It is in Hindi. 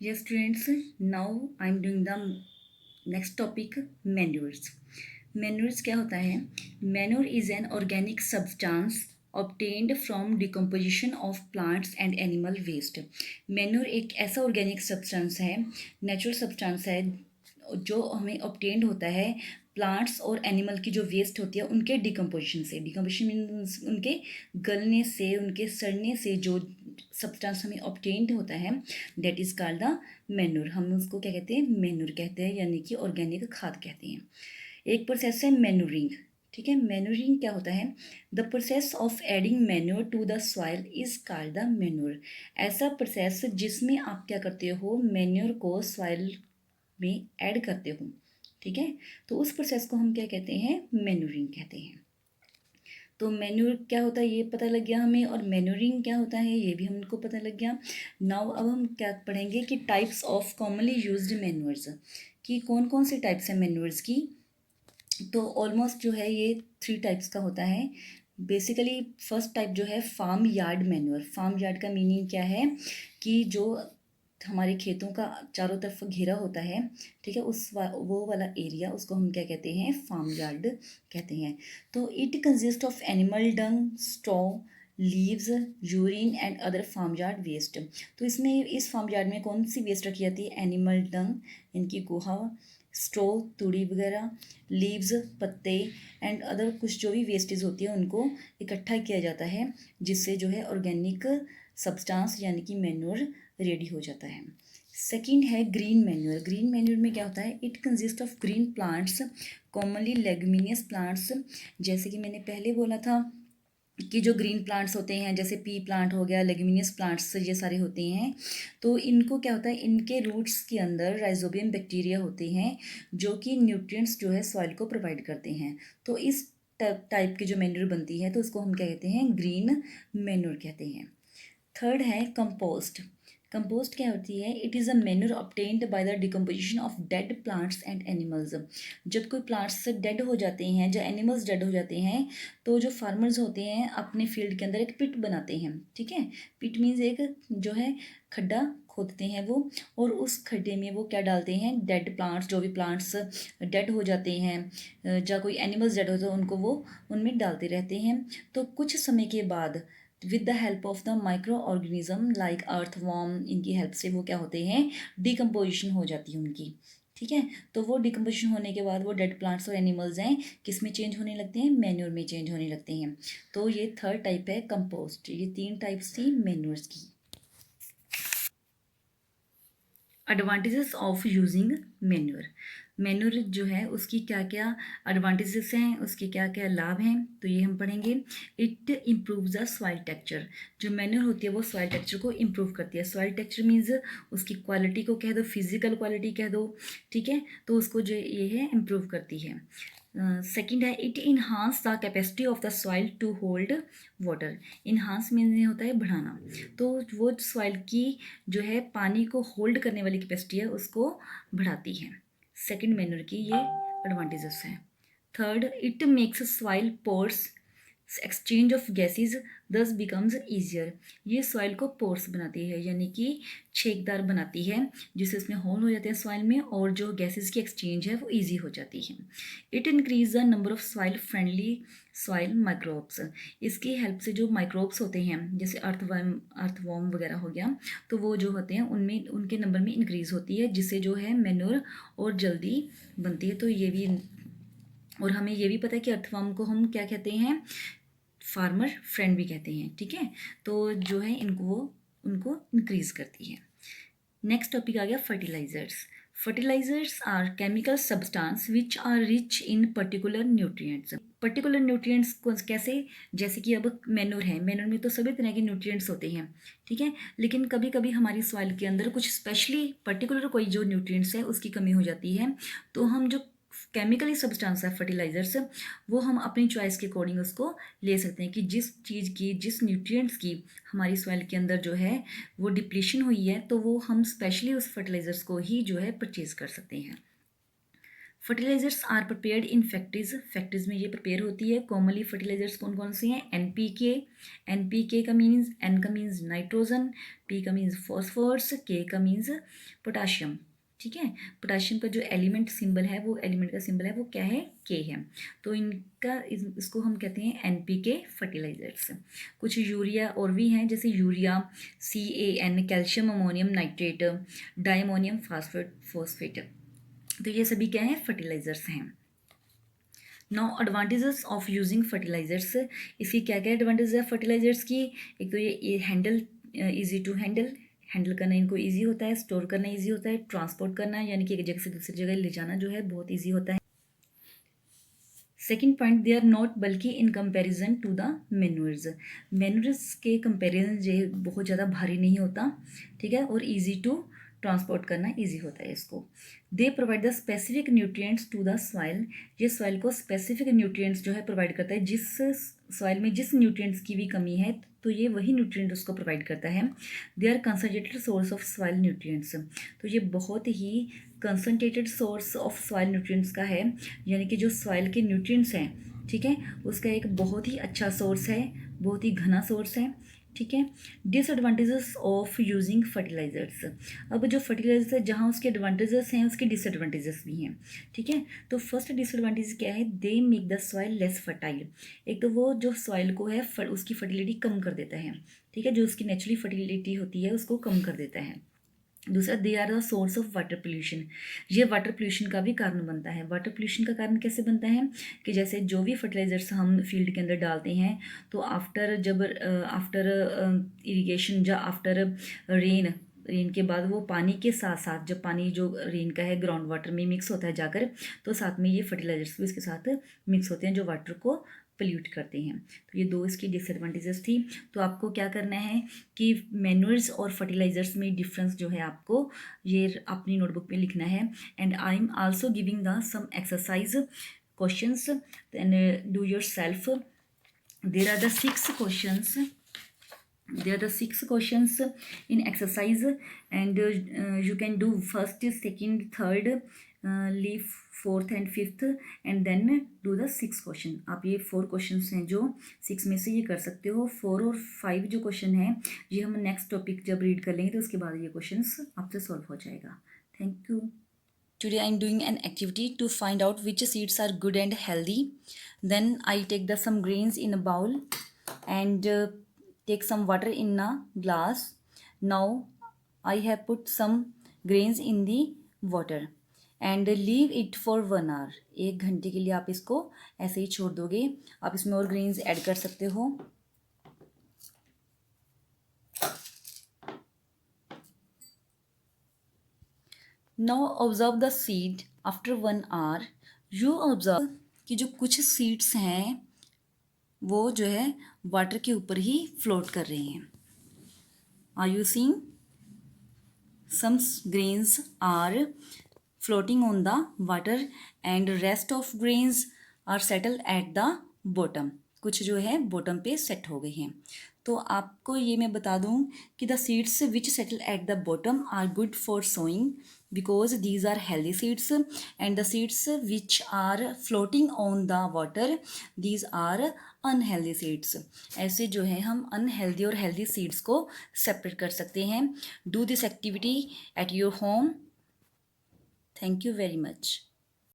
Yes, students, now I'm doing the next topic, manures. Manures क्या होता है? Manure is an organic substance obtained from decomposition of plants and animal waste. Manure एक ऐसा organic substance है, natural substance है जो हमें obtained होता है प्लांट्स और एनिमल की जो वेस्ट होती है उनके डिकम्पोजिशन से। डिकम्पोजिशन मीन्स उनके गलने से, उनके सड़ने से जो सब्सटेंस हमें ऑब्टेन्ड होता है, that is called the manure. हम उसको क्या कहते हैं? मैन्योर कहते हैं, यानी कि ऑर्गेनिक खाद कहते हैं। एक प्रोसेस है मैन्योरिंग। ठीक है, मैन्योरिंग क्या होता है? The process of adding manure to the soil is called the manure. ऐसा प्रोसेस जिसमें आप क्या करते हो? मैन्योर को सॉइल में ऐड करते हो। ठीक है, तो उस प्रोसेस को हम क्या कहते हैं? मैन्योरिंग कहते हैं। तो मैन्योर क्या होता है ये पता लग गया हमें, और मैन्योरिंग क्या होता है ये भी हमको पता लग गया। नाउ अब हम क्या पढ़ेंगे कि types of commonly used manures, कि कौन कौन से टाइप्स हैं मैन्योर्स की। तो ऑलमोस्ट जो है ये 3 टाइप्स का होता है। बेसिकली फर्स्ट टाइप जो है farm yard manure. Farm yard का मीनिंग क्या है? कि जो हमारे खेतों का चारों तरफ घेरा होता है, ठीक है, वो वाला एरिया, उसको हम क्या कहते हैं? फार्म यार्ड कहते हैं। तो it consist of animal dung, straw, leaves, urine and other farm yard waste. तो इसमें इस फार्म यार्ड में कौन सी वेस्ट रखी जाती है? एनिमल डंग, इनकी गोहा, स्ट्रॉ, तूड़ी वगैरह, लीव्स, पत्ते एंड अदर कुछ जो भी वेस्टेज होती है उनको इकट्ठा किया जाता है, जिससे जो है ऑर्गेनिक सब्सटेंस यानी कि मैन्योर रेडी हो जाता है। सेकंड है ग्रीन मैन्योर। ग्रीन मैन्योर में क्या होता है? It consist of green plants, commonly leguminous plants. जैसे कि मैंने पहले बोला था कि जो ग्रीन प्लांट्स होते हैं, जैसे पी प्लांट हो गया, लेग्यूमिनियस प्लांट्स ये सारे होते हैं, तो इनको क्या होता है? इनके रूट्स के अंदर राइजोबियम बैक्टीरिया होते हैं जो कि न्यूट्रिएंट्स जो है सॉइल को प्रोवाइड करते हैं। तो इस टाइप की जो मैन्योर बनती है तो उसको हम क्या कहते हैं? ग्रीन मैन्योर कहते हैं। थर्ड है कंपोस्ट। कंपोस्ट क्या होती है? It is a manure obtained by the decomposition of dead plants and animals. जब कोई प्लांट्स डेड हो जाते हैं, जो एनिमल्स डेड हो जाते हैं, तो जो फार्मर्स होते हैं अपने फील्ड के अंदर एक पिट बनाते हैं। ठीक है, पिट मीन्स एक जो है खड्डा खोदते हैं वो, और उस खड्डे में वो क्या डालते हैं? डेड प्लांट्स, जो भी प्लांट्स डेड हो जाते हैं या कोई एनिमल्स डेड होते हैं उनको वो उनमें डालते रहते हैं। तो कुछ समय के बाद with the help of the micro organism like earthworm, इनकी हेल्प से वो क्या होते हैं? डिकम्पोजिशन हो जाती है उनकी। ठीक है, तो वो डिकम्पोजिशन होने के बाद वो डेड प्लांट्स और एनिमल्स हैं किस में चेंज होने लगते हैं? मैन्योर में चेंज होने लगते हैं। तो ये थर्ड टाइप है कंपोस्ट। ये 3 टाइप्स थी मैन्योर्स की। Advantages of using manure. Manure जो है उसकी क्या क्या एडवांटेजेस हैं, उसके क्या क्या लाभ हैं, तो ये हम पढ़ेंगे। It improve the soil texture. जो मैन्योर होती है वो सॉइल टेक्सचर को इम्प्रूव करती है। सॉइल टेक्सचर मीन्स उसकी क्वालिटी को कह दो, फिजिकल क्वालिटी कह दो। ठीक है, तो उसको जो ये है इम्प्रूव करती है। सेकेंड है it enhance the capacity of the soil to hold water. Enhance means होता है बढ़ाना, तो वो सॉइल की जो है पानी को होल्ड करने वाली कैपेसिटी है उसको बढ़ाती है। सेकंड मैन्योर की ये एडवांटेजेस हैं। Third, it makes soil pores, exchange of gases दस बिकम्स ईजियर। ये सॉइल को पोर्स बनाती है, यानी कि छेकदार बनाती है, जिससे इसमें होल हो जाते हैं सॉइल में, और जो गैसेज की एक्सचेंज है वो ईजी हो जाती है। It increase the number of soil friendly soil microbes. इसकी हेल्प से जो माइक्रोब्स होते हैं, जैसे अर्थवॉर्म वगैरह हो गया, तो वो जो होते हैं उनमें उनके नंबर में इंक्रीज होती है, जिससे जो है मैन्योर और जल्दी बनती है। तो ये भी, और हमें ये भी पता है कि अर्थवॉर्म को हम क्या कहते हैं? फार्मर फ्रेंड भी कहते हैं। ठीक है, तो जो है इनको उनको इंक्रीज करती है। नेक्स्ट टॉपिक आ गया fertilizers. Fertilizers are chemical substance which are rich in particular nutrients. Particular nutrients को कैसे? जैसे कि अब मैन्योर है, मैन्योर में तो सभी तरह के न्यूट्रिएंट्स होते हैं। ठीक है, लेकिन कभी कभी हमारी सॉइल के अंदर कुछ स्पेशली पर्टिकुलर कोई जो न्यूट्रिएंट्स है उसकी कमी हो जाती है, तो हम जो केमिकली सब्सटेंस है फर्टिलाइजर्स, वो हम अपनी चॉइस के अकॉर्डिंग उसको ले सकते हैं कि जिस चीज़ की, जिस न्यूट्रिएंट्स की हमारी सॉइल के अंदर जो है वो डिप्लीशन हुई है, तो वो हम स्पेशली उस फर्टिलाइजर्स को ही जो है परचेज कर सकते हैं। Fertilizers are prepared in factories, factories में ये प्रिपेयर होती है। कॉमनली फर्टिलाइजर्स कौन कौन से हैं? एनपीके, एनपीके का मीन्स, एन का मीन्स नाइट्रोजन, पी का मीन्स फॉस्फोरस, के का मीन्स पोटाशियम। ठीक है, पोटाशियम का जो एलिमेंट सिंबल है, वो एलिमेंट का सिंबल है वो क्या है? के है। तो इनका इसको हम कहते हैं एनपीके फर्टिलाइजर्स। कुछ यूरिया और भी हैं, जैसे urea, CAN calcium ammonium nitrate, diammonium phosphate. तो ये सभी क्या है? फर्टिलाइजर्स हैं। Now advantages of using fertilizers, इसकी क्या क्या एडवांटेज है फर्टिलाइजर्स की? एक तो ये हैंडल, इजी टू हैंडल करना इनको इजी होता है, स्टोर करना इजी होता है, ट्रांसपोर्ट करना यानी कि एक जगह से दूसरी जगह ले जाना जो है बहुत इजी होता है। Second point, they are not bulky in comparison to the manures, manures के कंपेरिजन जो बहुत ज़्यादा भारी नहीं होता, ठीक है, और ईजी टू ट्रांसपोर्ट करना इजी होता है इसको। They provide the specific nutrients to the soil, ये सॉइल को स्पेसिफिक न्यूट्रिएंट्स जो है प्रोवाइड करता है, जिस सॉइल में जिस न्यूट्रिएंट्स की भी कमी है तो ये वही न्यूट्रिएंट उसको प्रोवाइड करता है। They are concentrated source of soil nutrients, तो ये बहुत ही concentrated source of soil nutrients का है, यानी कि जो सॉइल के न्यूट्रिएंट्स हैं, ठीक है, उसका एक बहुत ही अच्छा सोर्स है, बहुत ही घना सोर्स है। ठीक है। डिसएडवांटेजेस ऑफ यूजिंग फर्टिलाइजर्स, अब जो फर्टिलाइजर्स है जहाँ उसके एडवांटेजेस हैं उसके डिसएडवांटेजेस भी हैं। ठीक है, तो फर्स्ट डिसएडवांटेज क्या है? They make the soil less fertile, एक तो वो जो सॉइल को है उसकी फर्टिलिटी कम कर देता है। ठीक है, जो उसकी नेचुरली फर्टिलिटी होती है उसको कम कर देता है। दूसरा, they are the source of water pollution, ये वाटर पोल्यूशन का भी कारण बनता है। वाटर पोल्यूशन का कारण कैसे बनता है कि जैसे जो भी फर्टिलाइजर्स हम फील्ड के अंदर डालते हैं तो आफ्टर इरिगेशन या आफ्टर रेन के बाद वो पानी के साथ साथ, जब पानी जो रेन का है ग्राउंड वाटर में मिक्स होता है जाकर, तो साथ में ये फर्टिलाइजर्स भी इसके साथ मिक्स होते हैं जो वाटर को पोल्यूट करते हैं। तो ये दो इसकी डिसएडवांटेजेस थी। तो आपको क्या करना है कि मैन्यूर्स और फर्टिलाइजर्स में डिफरेंस जो है आपको ये अपनी नोटबुक में लिखना है। And I am also giving the some exercise questions, then do yourself. There are the 6 questions, there are the 6 questions in exercise, and you can do first, second, third, leave fourth and fifth, and then do the 6 question. आप ये 4 क्वेश्चंस हैं जो 6 में से ये कर सकते हो। 4 और 5 जो क्वेश्चन है ये हम नेक्स्ट टॉपिक जब रीड कर लेंगे तो उसके बाद ये क्वेश्चंस आपसे सॉल्व हो जाएगा। Thank you. Today I am doing an activity to find out which seeds are good and healthy. Then I take the some grains in a bowl and take some water in a glass. Now I have put some grains in the water and leave it for 1 hour. 1 घंटे के लिए आप इसको ऐसे ही छोड़ दोगे। आप इसमें और ग्रेन्स ऐड कर सकते हो। Now observe the seed after 1 hour. You observe कि जो कुछ सीड्स हैं वो जो है वाटर के ऊपर ही फ्लोट कर रहे हैं। Are you seeing? Some grains are floating on the water and rest of grains are settled at the bottom. कुछ जो है बॉटम पे सेट हो गए हैं। तो आपको ये मैं बता दूं कि the seeds which settle at the bottom are good for sowing because these are healthy seeds, and the seeds which are floating on the water these are unhealthy seeds. ऐसे जो है हम unhealthy और healthy seeds को separate कर सकते हैं। Do this activity at your home. Thank you very much.